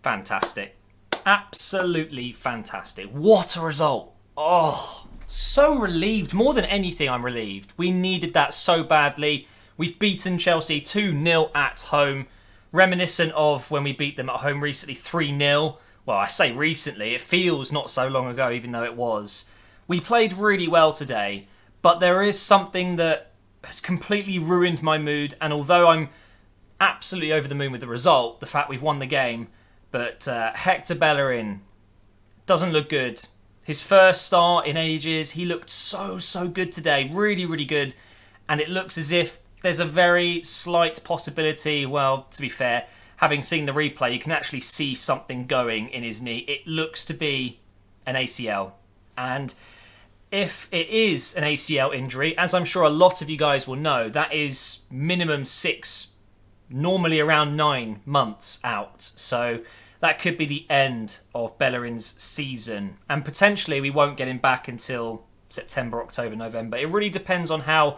Fantastic. Absolutely fantastic. What a result. Oh, so relieved. More than anything, I'm relieved. We needed that so badly. We've beaten Chelsea 2-0 at home. Reminiscent of when we beat them at home recently 3-0. Well, I say recently. It feels not so long ago, even though it was. We played really well today, but there is something that has completely ruined my mood. And although I'm absolutely over the moon with the result, the fact we've won the game, but Hector Bellerin doesn't look good. His first start in ages, he looked so good today. Really, really good. And it looks as if there's a very slight possibility, well, to be fair, having seen the replay, you can actually see something going in his knee. It looks to be an ACL. And if it is an ACL injury, as I'm sure a lot of you guys will know, that is minimum 6, normally around 9 months out. So that could be the end of Bellerin's season. And potentially we won't get him back until September, October, November. It really depends on how,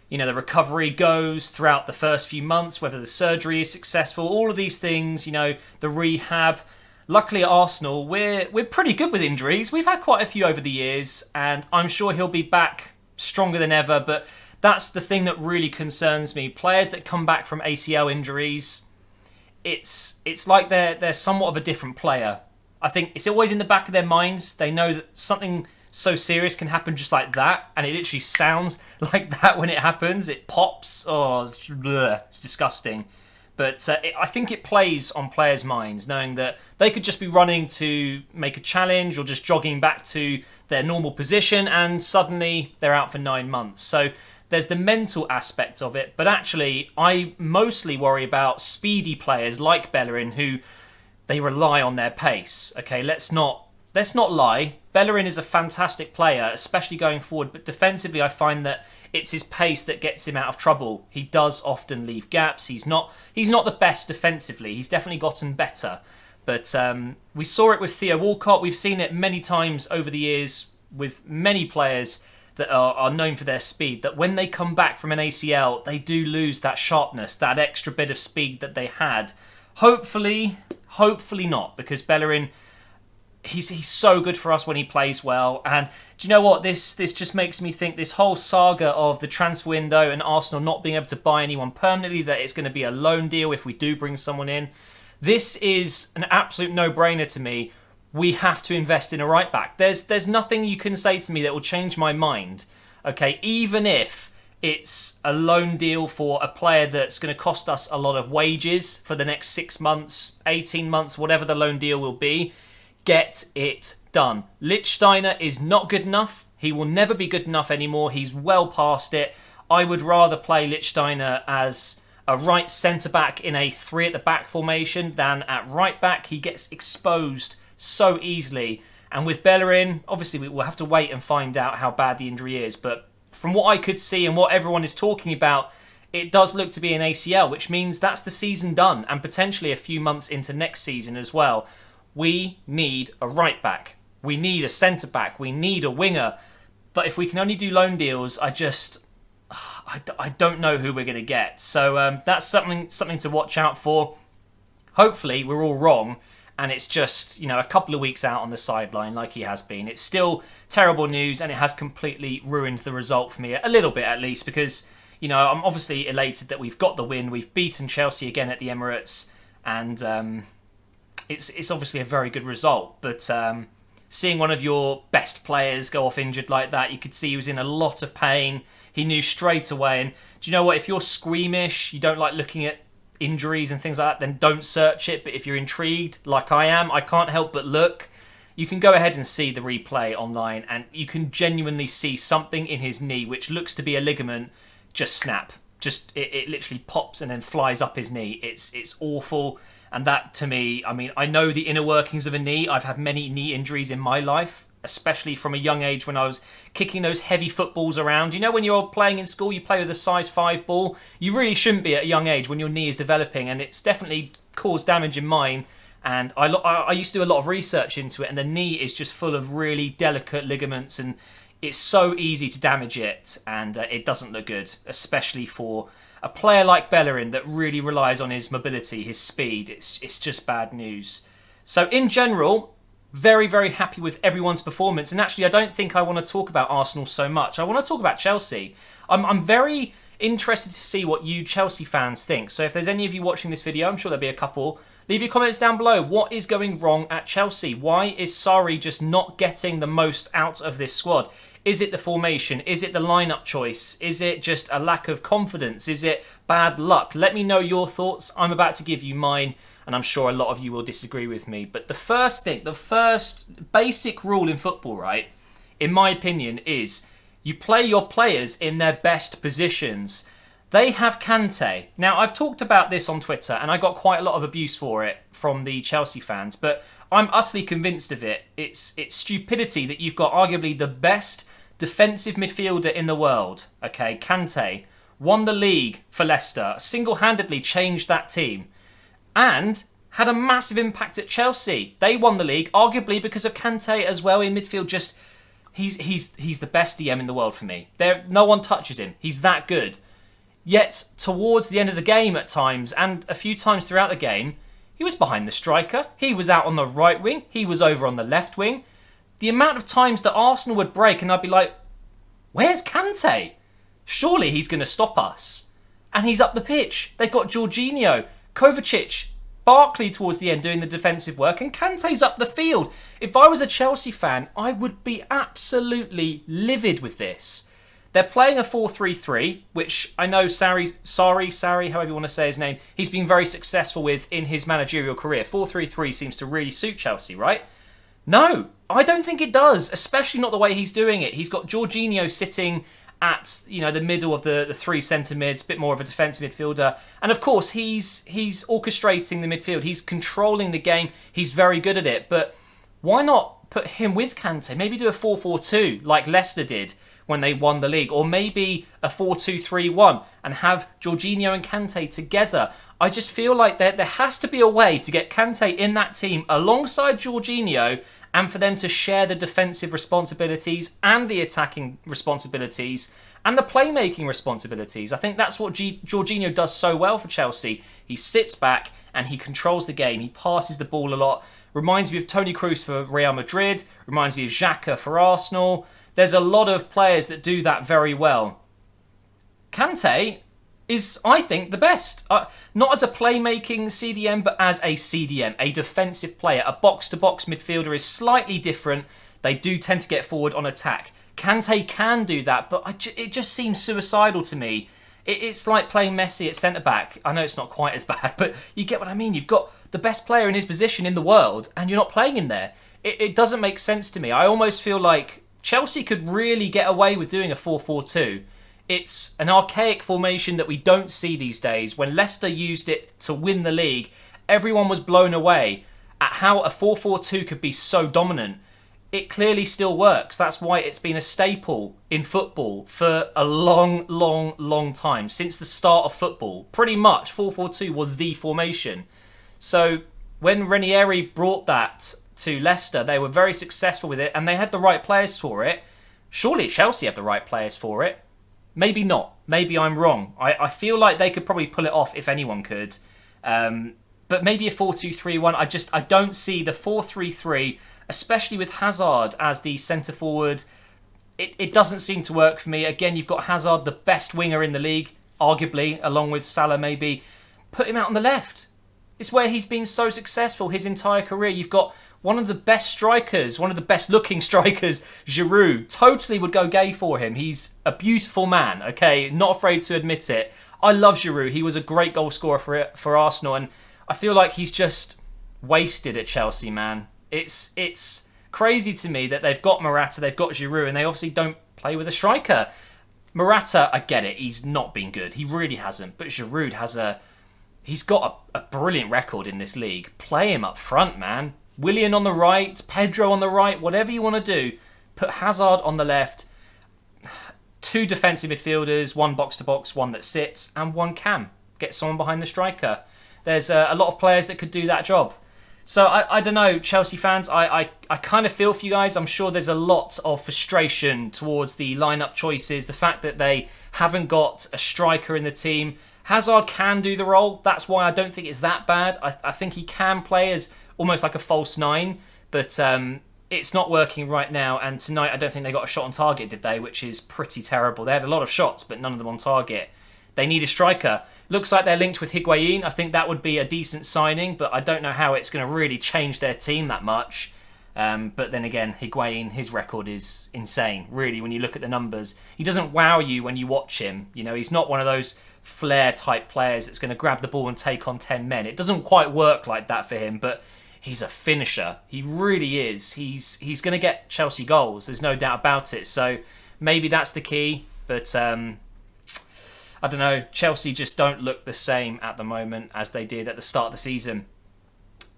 the recovery goes throughout the first few months, whether the surgery is successful, all of these things, the rehab. Luckily at Arsenal, we're pretty good with injuries. We've had quite a few over the years, and I'm sure he'll be back stronger than ever. But that's the thing that really concerns me. Players that come back from ACL injuries, it's like they're somewhat of a different player. I think it's always in the back of their minds. They know that something so serious can happen just like that, and it literally sounds like that when it happens. It pops. Oh, it's disgusting. But I think it plays on players' minds, knowing that they could just be running to make a challenge or just jogging back to their normal position, and suddenly they're out for 9 months. So there's the mental aspect of it. But actually, I mostly worry about speedy players like Bellerin, who they rely on their pace. Okay, let's not lie. Bellerin is a fantastic player, especially going forward. But defensively, I find that it's his pace that gets him out of trouble. He does often leave gaps. He's not the best defensively. He's definitely gotten better. But we saw it with Theo Walcott. We've seen it many times over the years with many players that are known for their speed, that when they come back from an ACL, they do lose that sharpness, that extra bit of speed that they had. Hopefully not, because Bellerin, he's so good for us when he plays well. And do you know what? This just makes me think this whole saga of the transfer window and Arsenal not being able to buy anyone permanently, that it's going to be a loan deal if we do bring someone in. This is an absolute no-brainer to me. We have to invest in a right-back. There's nothing you can say to me that will change my mind. Okay, even if it's a loan deal for a player that's going to cost us a lot of wages for the next 6 months, 18 months, whatever the loan deal will be, get it done. Lichtsteiner is not good enough. He will never be good enough anymore. He's well past it. I would rather play Lichtsteiner as a right centre-back in a 3 at the back formation than at right-back. He gets exposed so easily. And with Bellerin, obviously we will have to wait and find out how bad the injury is. But from what I could see and what everyone is talking about, it does look to be an ACL, which means that's the season done, and potentially a few months into next season as well. We need a right-back. We need a centre-back. We need a winger. But if we can only do loan deals, I don't know who we're going to get. So that's something to watch out for. Hopefully, we're all wrong, and it's just a couple of weeks out on the sideline like he has been. It's still terrible news, and it has completely ruined the result for me, a little bit at least, because I'm obviously elated that we've got the win. We've beaten Chelsea again at the Emirates, and it's obviously a very good result. But seeing one of your best players go off injured like that, you could see he was in a lot of pain. He knew straight away. And do you know what? If you're squeamish, you don't like looking at injuries and things like that, then don't search it. But if you're intrigued, like I am, I can't help but look. You can go ahead and see the replay online, and you can genuinely see something in his knee, which looks to be a ligament, just snap. It literally pops and then flies up his knee. It's awful. And that, to me, I know the inner workings of a knee. I've had many knee injuries in my life, especially from a young age when I was kicking those heavy footballs around. When you're playing in school, you play with a size 5 ball. You really shouldn't be at a young age when your knee is developing, and it's definitely caused damage in mine. And I used to do a lot of research into it, and the knee is just full of really delicate ligaments, and it's so easy to damage it, and it doesn't look good, especially for a player like Bellerin that really relies on his mobility, his speed. It's just bad news. So in general, very, very happy with everyone's performance. And actually, I don't think I want to talk about Arsenal so much. I want to talk about Chelsea. I'm very interested to see what you Chelsea fans think. So if there's any of you watching this video, I'm sure there'll be a couple, leave your comments down below. What is going wrong at Chelsea? Why is Sarri just not getting the most out of this squad? Is it the formation? Is it the lineup choice? Is it just a lack of confidence? Is it bad luck? Let me know your thoughts. I'm about to give you mine, and I'm sure a lot of you will disagree with me. But the first basic rule in football, right, in my opinion, is you play your players in their best positions. They have Kante. Now, I've talked about this on Twitter, and I got quite a lot of abuse for it from the Chelsea fans, but I'm utterly convinced of it. It's stupidity that you've got arguably the best defensive midfielder in the world. Okay, Kante won the league for Leicester, single-handedly changed that team, and had a massive impact at Chelsea. They won the league, arguably because of Kante as well in midfield. Just he's the best DM in the world for me. No one touches him. He's that good. Yet towards the end of the game at times, and a few times throughout the game, he was behind the striker. He was out on the right wing. He was over on the left wing. The amount of times that Arsenal would break and I'd be like, where's Kante? Surely he's going to stop us. And he's up the pitch. They've got Jorginho, Kovacic, Barkley towards the end doing the defensive work, and Kante's up the field. If I was a Chelsea fan, I would be absolutely livid with this. They're playing a 4-3-3, which I know Sarri, however you want to say his name, he's been very successful with in his managerial career. 4-3-3 seems to really suit Chelsea, right? No, I don't think it does, especially not the way he's doing it. He's got Jorginho sitting at the middle of the three centre mids, a bit more of a defensive midfielder. And of course, he's orchestrating the midfield. He's controlling the game. He's very good at it. But why not put him with Kante? Maybe do a 4-4-2 like Leicester did when they won the league. Or maybe a 4-2-3-1 and have Jorginho and Kante together. I just feel like there has to be a way to get Kante in that team alongside Jorginho and for them to share the defensive responsibilities and the attacking responsibilities and the playmaking responsibilities. I think that's what Jorginho does so well for Chelsea. He sits back and he controls the game. He passes the ball a lot. Reminds me of Toni Kroos for Real Madrid. Reminds me of Xhaka for Arsenal. There's a lot of players that do that very well. Kante is, I think, the best. Not as a playmaking CDM, but as a CDM, a defensive player. A box-to-box midfielder is slightly different. They do tend to get forward on attack. Kante can do that, but it just seems suicidal to me. It's like playing Messi at centre-back. I know it's not quite as bad, but you get what I mean. You've got the best player in his position in the world, and you're not playing him there. It doesn't make sense to me. I almost feel like Chelsea could really get away with doing a 4-4-2. It's an archaic formation that we don't see these days. When Leicester used it to win the league, everyone was blown away at how a 4-4-2 could be so dominant. It clearly still works. That's why it's been a staple in football for a long, long, long time. Since the start of football, pretty much 4-4-2 was the formation. So when Ranieri brought that to Leicester, they were very successful with it and they had the right players for it. Surely Chelsea have the right players for it. Maybe not. Maybe I'm wrong. I feel like they could probably pull it off if anyone could. But maybe a 4-2-3-1. I don't see the 4-3-3, especially with Hazard as the centre forward. It doesn't seem to work for me. Again, you've got Hazard, the best winger in the league, arguably, along with Salah maybe. Put him out on the left. It's where he's been so successful his entire career. You've got one of the best strikers, one of the best looking strikers, Giroud. Totally would go gay for him. He's a beautiful man, okay? Not afraid to admit it. I love Giroud. He was a great goal scorer for Arsenal, and I feel like he's just wasted at Chelsea, man. It's crazy to me that they've got Morata, they've got Giroud, and they obviously don't play with a striker. Morata, I get it. He's not been good. He really hasn't. But Giroud he's got a brilliant record in this league. Play him up front, man. Willian on the right, Pedro on the right, whatever you want to do. Put Hazard on the left. Two defensive midfielders, one box-to-box, one that sits, and one cam. Get someone behind the striker. There's a lot of players that could do that job. So I don't know, Chelsea fans, I kind of feel for you guys. I'm sure there's a lot of frustration towards the lineup choices, the fact that they haven't got a striker in the team. Hazard can do the role. That's why I don't think it's that bad. I think he can play as almost like a false 9, but it's not working right now. And tonight, I don't think they got a shot on target, did they? Which is pretty terrible. They had a lot of shots, but none of them on target. They need a striker. Looks like they're linked with Higuain. I think that would be a decent signing, but I don't know how it's going to really change their team that much. But then again, Higuain, his record is insane, really, when you look at the numbers. He doesn't wow you when you watch him. You know, he's not one of those flair-type players that's going to grab the ball and take on 10 men. It doesn't quite work like that for him, but he's a finisher. He really is. He's going to get Chelsea goals. There's no doubt about it. So maybe that's the key, but I don't know. Chelsea just don't look the same at the moment as they did at the start of the season.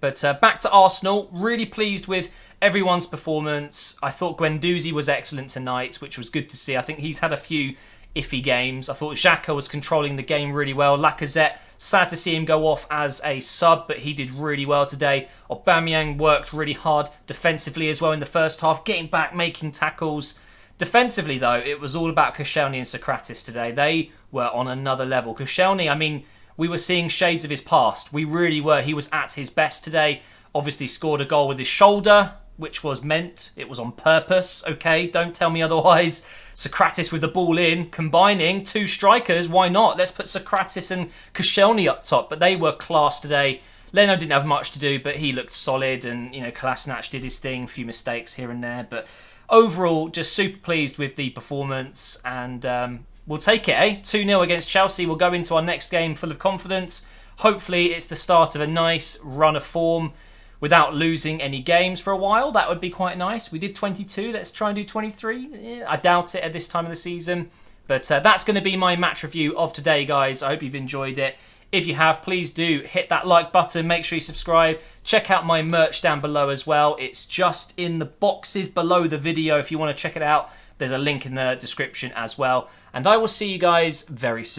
But back to Arsenal, really pleased with everyone's performance. I thought Guendouzi was excellent tonight, which was good to see. I think he's had a few iffy games. I thought Xhaka was controlling the game really well. Lacazette, sad to see him go off as a sub, but he did really well today. Aubameyang worked really hard defensively as well in the first half, getting back, making tackles. Defensively, though, it was all about Koscielny and Sokratis today. They were on another level. Koscielny, I mean, we were seeing shades of his past. We really were. He was at his best today. Obviously scored a goal with his shoulder, which was meant. It was on purpose, okay? Don't tell me otherwise. Sokratis with the ball in, combining two strikers. Why not? Let's put Sokratis and Koscielny up top. But they were class today. Leno didn't have much to do, but he looked solid. And, you know, Kolasinac did his thing. A few mistakes here and there. But overall, just super pleased with the performance. And we'll take it, eh? 2-0 against Chelsea. We'll go into our next game full of confidence. Hopefully, it's the start of a nice run of form without losing any games for a while. That would be quite nice. We did 22. Let's try and do 23. I doubt it at this time of the season. But that's going to be my match review of today, guys. I hope you've enjoyed it. If you have, please do hit that like button. Make sure you subscribe. Check out my merch down below as well. It's just in the boxes below the video if you want to check it out. There's a link in the description as well. And I will see you guys very soon.